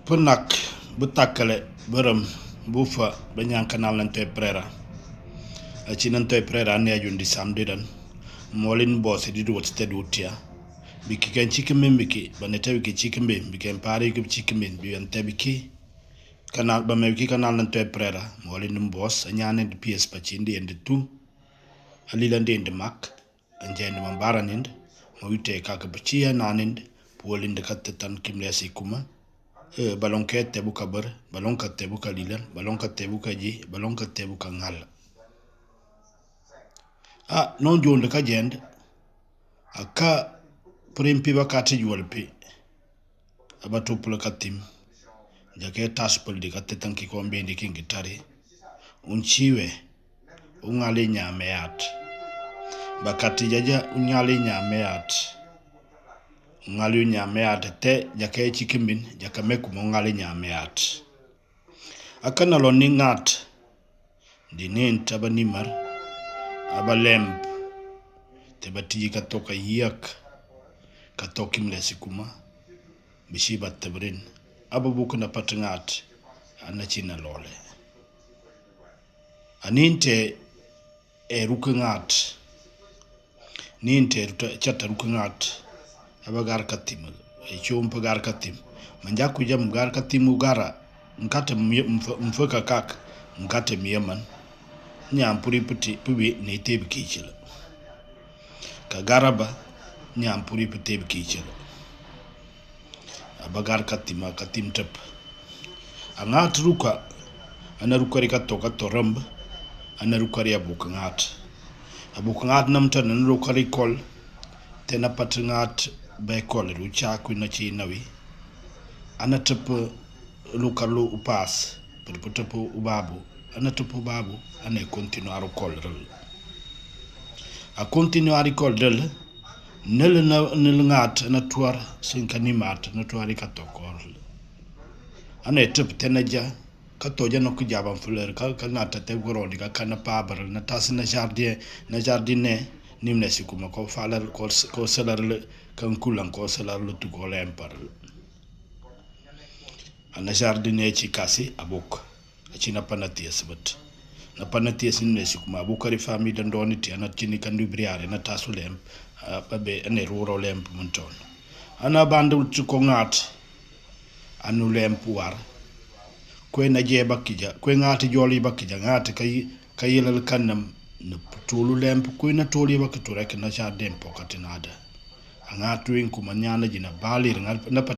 Punak butakale berum bufa benyang kanal nantoy prera ci nantoy prera nejundi samdidan molin boss di do tedutia biki kan chikimin biki baneta biki chikimin biki pare ki chikimin bi ante biki kanal ba me biki kanal nantoy prera molin boss nyane di ps pachindi ende tu alilande ende mak anjende mambaranind mo wite kaka bachia naninde polin de kattan kimlesi kuma balon kete buka ber balon kete buka lilan balon kete buka ji balon kete buka ngal non jonde ka jend aka primpi bakati julpi abatu pula katim jake taspol di katetan ki kombe ndi kingi tari unchiwe ungali nyameat bakati jaja unyali nyameat ngali nyameat te jake chikimin jakameku ngali nyameat akana lo ningat dinin tabanimar abalem te batiji katoka yak katokim lesikuma bishiba tabrin ababuku na patangat anachina lole aninte rukungat ninte chata rukungat abagar katim chompa gar katim manjaku jam gar katim ugara nkate mfaka kak nkate miyaman nyam puri puti pubi ne tebi kichila ka garaba nyam puri puti tebi kichila abagar katim tep angat ruka ana rukari katoka toramba ana rukari abukangat namta nan rukari kol tena patangat bay kol rucha ku na ci nawi ana tep lukalu upas perputepu ubabu ana tupu babu ana continuar kol rel a continuar kol rel nel ngat na tuar sinkanimat na tuari katokor ana tep tenaja katoja no kujaba fleur ka nata te gorodi ka kana pabar na tas na jardine nimne sikuma ko falar ko salar kan kulan ko salar lu tu ko lempar ana jardine ci kasi abok ci na panatia sabat na panatia nimne sikuma abukari fami dan doniti ana cini kan dubriare na tasulem babe ane ruro lemp monton ana bandu ci ko ngat anu lemp war ko na je bakija ko ngati joli bakija ngati kayelal kanam na tulu lemp ko na toli bakito rek na ja dempo katinada ngatu in kuma nyana jina balir ngal na